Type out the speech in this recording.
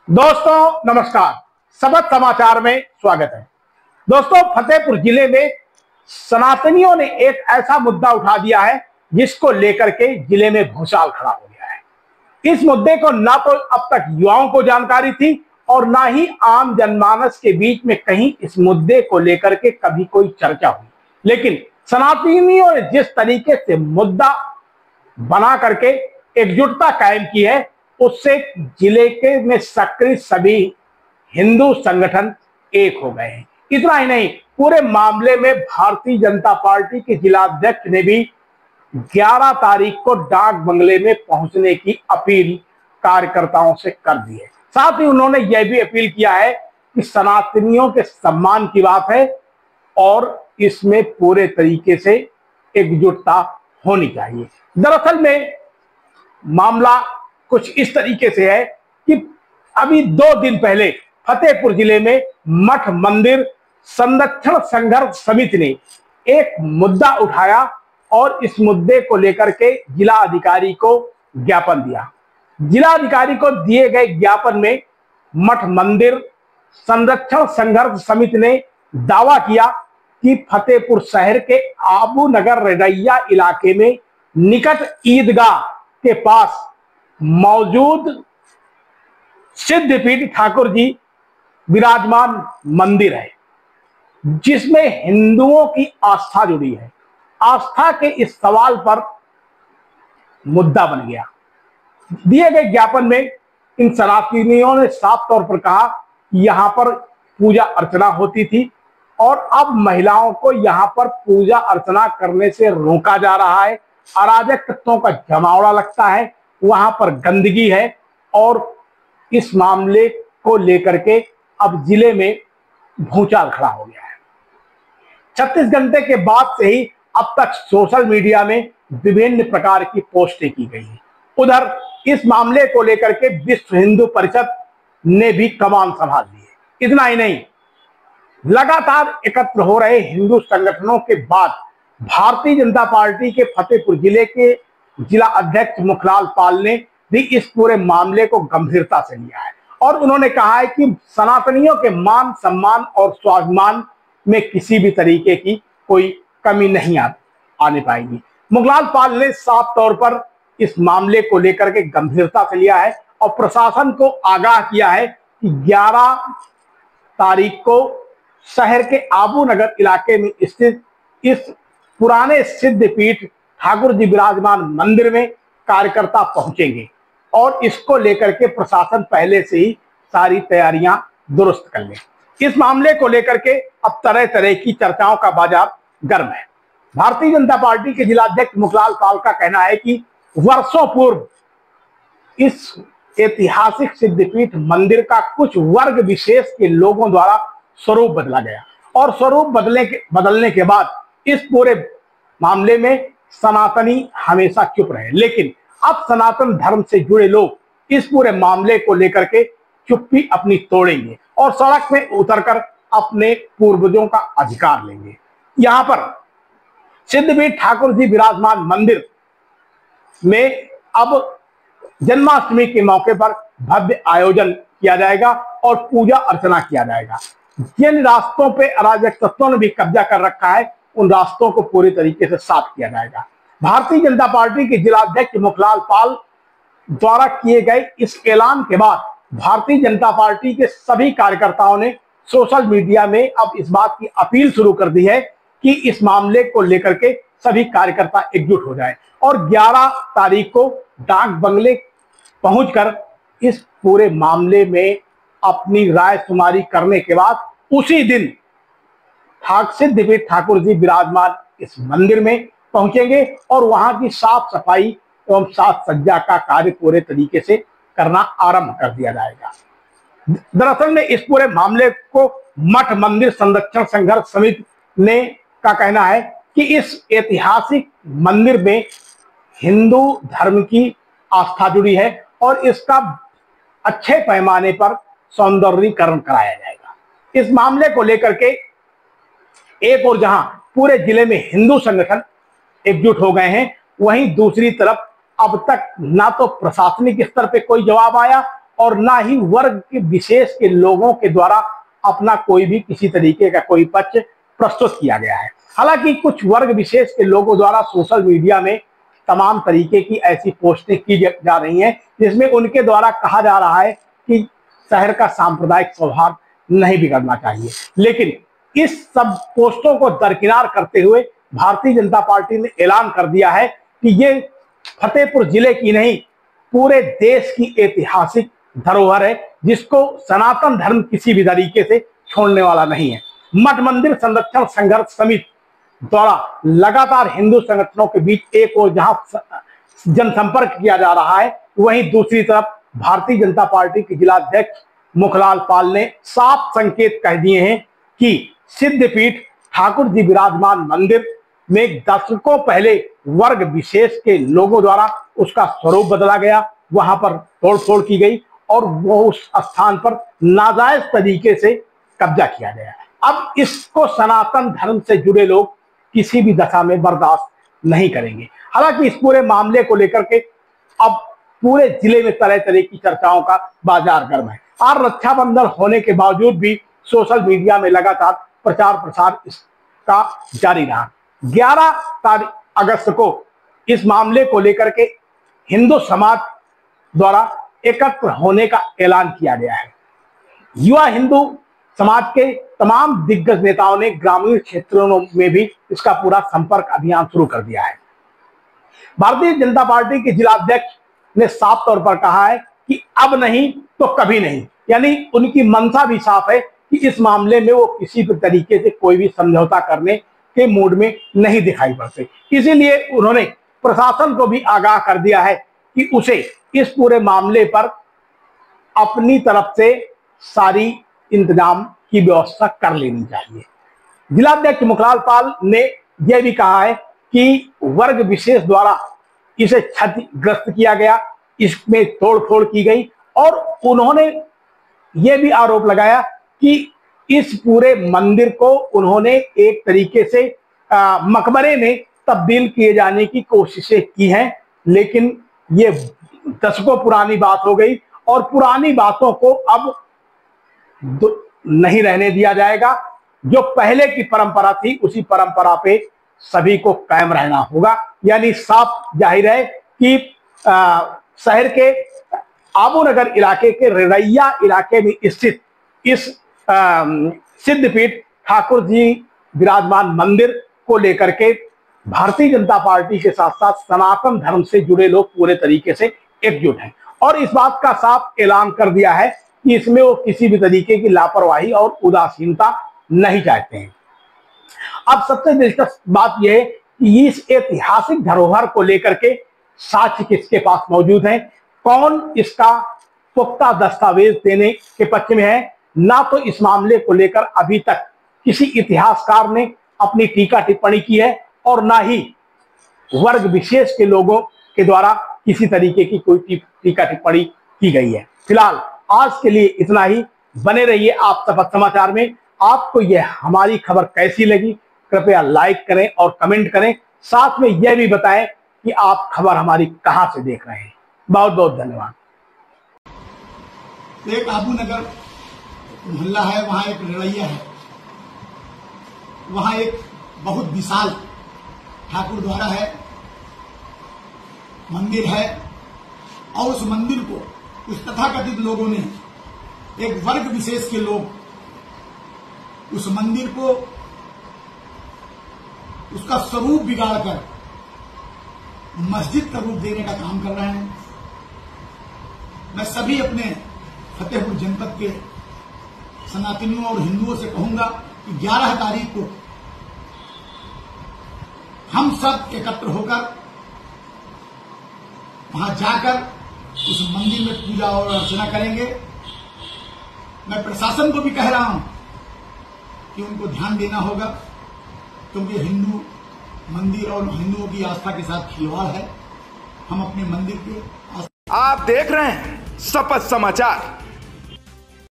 दोस्तों नमस्कार, सबक समाचार में स्वागत है। दोस्तों, फतेहपुर जिले में सनातनियों ने एक ऐसा मुद्दा उठा दिया है जिसको लेकर के जिले में भूचाल खड़ा हो गया है। इस मुद्दे को ना तो अब तक युवाओं को जानकारी थी और ना ही आम जनमानस के बीच में कहीं इस मुद्दे को लेकर के कभी कोई चर्चा हुई। लेकिन सनातनियों ने जिस तरीके से मुद्दा बना करके एकजुटता कायम की है, उससे जिले के में सक्रिय सभी हिंदू संगठन एक हो गए हैं। इतना ही नहीं, पूरे मामले में भारतीय जनता पार्टी के जिलाध्यक्ष ने भी 11 तारीख को डाक बंगले में पहुंचने की अपील कार्यकर्ताओं से कर दी है। साथ ही उन्होंने यह भी अपील किया है कि सनातनियों के सम्मान की बात है और इसमें पूरे तरीके से एकजुटता होनी चाहिए। दरअसल में मामला कुछ इस तरीके से है कि अभी 2 दिन पहले फतेहपुर जिले में मठ मंदिर संरक्षण संघर्ष समिति ने एक मुद्दा उठाया और इस मुद्दे को लेकर के जिला अधिकारी को ज्ञापन दिया। जिला अधिकारी को दिए गए ज्ञापन में मठ मंदिर संरक्षण संघर्ष समिति ने दावा किया कि फतेहपुर शहर के आबू नगर रेडैया इलाके में निकट ईदगाह के पास मौजूद सिद्धपीठ ठाकुर जी विराजमान मंदिर है, जिसमें हिंदुओं की आस्था जुड़ी है। आस्था के इस सवाल पर मुद्दा बन गया। दिए गए ज्ञापन में इन सनातनियों ने साफ तौर पर कहा यहां पर पूजा अर्चना होती थी और अब महिलाओं को यहां पर पूजा अर्चना करने से रोका जा रहा है। अराजक तत्वों का जमावड़ा लगता है, वहां पर गंदगी है और इस मामले को लेकर के अब जिले में भूचाल खड़ा हो गया है। 36 घंटे के बाद से ही अब तक सोशल मीडिया में विभिन्न प्रकार की पोस्टें की गई हैं। उधर इस मामले को लेकर के विश्व हिंदू परिषद ने भी कमान संभाल ली है। इतना ही नहीं, लगातार एकत्र हो रहे हिंदू संगठनों के बाद भारतीय जनता पार्टी के फतेहपुर जिले के जिला अध्यक्ष मुखलाल पाल ने भी इस पूरे मामले को गंभीरता से लिया है और उन्होंने कहा है कि सनातनियों के मान सम्मान और स्वाभिमान में किसी भी तरीके की कोई कमी नहीं आने पाएगी। मुखलाल पाल ने साफ तौर पर इस मामले को लेकर के गंभीरता से लिया है और प्रशासन को आगाह किया है कि 11 तारीख को शहर के आबू नगर इलाके में स्थित इस पुराने सिद्धपीठ ठाकुर जी विराजमान मंदिर में कार्यकर्ता पहुंचेंगे और इसको लेकर के प्रशासन पहले से ही सारी तैयारियां दुरुस्त कर ले। इस मामले को लेकर के अब तरह तरह की चर्चाओं का बाजार गर्म है। भारतीय जनता पार्टी के जिलाध्यक्ष मुखलाल पाल का कहना है कि वर्षों पूर्व इस ऐतिहासिक सिद्धपीठ मंदिर का कुछ वर्ग विशेष के लोगों द्वारा स्वरूप बदला गया और स्वरूप बदलने के बाद इस पूरे मामले में सनातनी हमेशा चुप रहे। लेकिन अब सनातन धर्म से जुड़े लोग इस पूरे मामले को लेकर के चुप्पी अपनी तोड़ेंगे और सड़क में उतरकर अपने पूर्वजों का अधिकार लेंगे। यहां पर सिद्धपीठ ठाकुर जी विराजमान मंदिर में अब जन्माष्टमी के मौके पर भव्य आयोजन किया जाएगा और पूजा अर्चना किया जाएगा। जिन रास्तों पे अराजक तत्वों ने भी कब्जा कर रखा है, उन रास्तों को पूरी तरीके से साफ किया जाएगा। भारतीय जनता पार्टी के जिलाध्यक्ष मुखलाल पाल द्वारा किए गए इस ऐलान के बाद भारतीय जनता पार्टी के सभी कार्यकर्ताओं ने सोशल मीडिया में अब इस बात की अपील शुरू कर दी है कि इस मामले को लेकर के सभी कार्यकर्ता एकजुट हो जाएं और 11 तारीख को डाक बंगले पहुंचकर इस पूरे मामले में अपनी राय शुमारी करने के बाद उसी दिन सिद्धपीठ ठाकुर जी विराजमान इस मंदिर में पहुंचेंगे और वहां की साफ सफाई एवं साज सज्जा का कार्य पूरे तरीके से करना आरंभ कर दिया जाएगा। दरअसल में इस पूरे मामले को मठ मंदिर संरक्षण संघर्ष समिति ने का कहना है कि इस ऐतिहासिक मंदिर में हिंदू धर्म की आस्था जुड़ी है और इसका अच्छे पैमाने पर सौंदर्यीकरण कराया जाएगा। इस मामले को लेकर के एक और जहां पूरे जिले में हिंदू संगठन एकजुट हो गए हैं, वहीं दूसरी तरफ अब तक ना तो प्रशासनिक स्तर पे कोई जवाब आया और ना ही वर्ग के विशेष के लोगों के द्वारा अपना कोई भी किसी तरीके का कोई पक्ष प्रस्तुत किया गया है। हालांकि कुछ वर्ग विशेष के लोगों द्वारा सोशल मीडिया में तमाम तरीके की ऐसी पोस्टें की जा रही हैं जिसमें उनके द्वारा कहा जा रहा है कि शहर का सांप्रदायिक सौहार्द नहीं बिगड़ना चाहिए। लेकिन इस सब पोस्टों को दरकिनार करते हुए भारतीय जनता पार्टी ने ऐलान कर दिया है कि ये फतेहपुर जिले की नहीं, पूरे देश की ऐतिहासिक धरोहर है जिसको सनातन धर्म किसी भी तरीके से छोड़ने वाला नहीं है। मठ मंदिर संरक्षण संघर्ष समिति द्वारा लगातार हिंदू संगठनों के बीच एक और जहां जनसंपर्क किया जा रहा है, वहीं दूसरी तरफ भारतीय जनता पार्टी के जिला अध्यक्ष मुखलाल पाल ने साफ संकेत कह दिए हैं कि सिद्धपीठ ठाकुर जी विराजमान मंदिर में दशकों पहले वर्ग विशेष के लोगों द्वारा उसका स्वरूप बदला गया, वहां पर तोड़फोड़ की गई और वो उस स्थान पर नाजायज तरीके से कब्जा किया गया। अब इसको सनातन धर्म से जुड़े लोग किसी भी दशा में बर्दाश्त नहीं करेंगे। हालांकि इस पूरे मामले को लेकर के अब पूरे जिले में तरह तरह की चर्चाओं का बाजार गर्म है और रक्षाबंधन होने के बावजूद भी सोशल मीडिया में लगातार प्रचार प्रसार इसका जारी रहा। 11 अगस्त को इस मामले को लेकर के हिंदू समाज द्वारा एकत्र होने का ऐलान किया गया है। युवा हिंदू समाज के तमाम दिग्गज नेताओं ने ग्रामीण क्षेत्रों में भी इसका पूरा संपर्क अभियान शुरू कर दिया है। भारतीय जनता पार्टी के जिला अध्यक्ष ने साफ तौर पर कहा है कि अब नहीं तो कभी नहीं, यानी उनकी मंशा भी साफ है कि इस मामले में वो किसी भी तरीके से कोई भी समझौता करने के मूड में नहीं दिखाई पड़ते। इसीलिए उन्होंने प्रशासन को भी आगाह कर दिया है कि उसे इस पूरे मामले पर अपनी तरफ से सारी इंतजाम की व्यवस्था कर लेनी चाहिए। जिलाध्यक्ष मुखलाल पाल ने यह भी कहा है कि वर्ग विशेष द्वारा इसे क्षतिग्रस्त किया गया, इसमें तोड़फोड़ की गई और उन्होंने यह भी आरोप लगाया कि इस पूरे मंदिर को उन्होंने एक तरीके से मकबरे में तब्दील किए जाने की कोशिशें की हैं, लेकिन ये दशकों पुरानी बात हो गई और पुरानी बातों को अब नहीं रहने दिया जाएगा। जो पहले की परंपरा थी उसी परंपरा पे सभी को कायम रहना होगा। यानी साफ जाहिर है कि शहर के आबूनगर इलाके के रेरैया इलाके में स्थित इस सिद्धपीठ ठाकुर जी विराजमान मंदिर को लेकर के भारतीय जनता पार्टी के साथ साथ सनातन धर्म से जुड़े लोग पूरे तरीके से एकजुट हैं और इस बात का साफ ऐलान कर दिया है कि इसमें वो किसी भी तरीके की लापरवाही और उदासीनता नहीं चाहते हैं। अब सबसे दिलचस्प बात यह है कि इस ऐतिहासिक धरोहर को लेकर के साक्ष्य किसके पास मौजूद हैं, कौन इसका पुख्ता दस्तावेज देने के पक्ष में है। ना तो इस मामले को लेकर अभी तक किसी इतिहासकार ने अपनी टीका टिप्पणी की है और ना ही वर्ग विशेष के लोगों के द्वारा किसी तरीके की कोई टीका टिप्पणी की गई है। फिलहाल आज के लिए इतना ही। बने रहिए आप शपथ समाचार में। आपको यह हमारी खबर कैसी लगी कृपया लाइक करें और कमेंट करें, साथ में यह भी बताएं कि आप खबर हमारी कहां से देख रहे हैं। बहुत बहुत धन्यवाद। एक आबूनगर मोहल्ला है, वहां एक रेरैया है, वहां एक बहुत विशाल ठाकुर द्वारा है, मंदिर है और उस मंदिर को उस तथाकथित लोगों ने, एक वर्ग विशेष के लोग उस मंदिर को उसका स्वरूप बिगाड़कर मस्जिद का रूप देने का काम कर रहे हैं। मैं सभी अपने फतेहपुर जनपद के सनातनियों और हिंदुओं से कहूंगा कि 11 तारीख को हम सब एकत्र होकर वहां जाकर उस मंदिर में पूजा और अर्चना करेंगे। मैं प्रशासन को भी कह रहा हूं कि उनको ध्यान देना होगा, क्योंकि हिंदू मंदिर और हिंदुओं की आस्था के साथ खिलवाड़ है। हम अपने मंदिर के आप देख रहे हैं शपथ समाचार।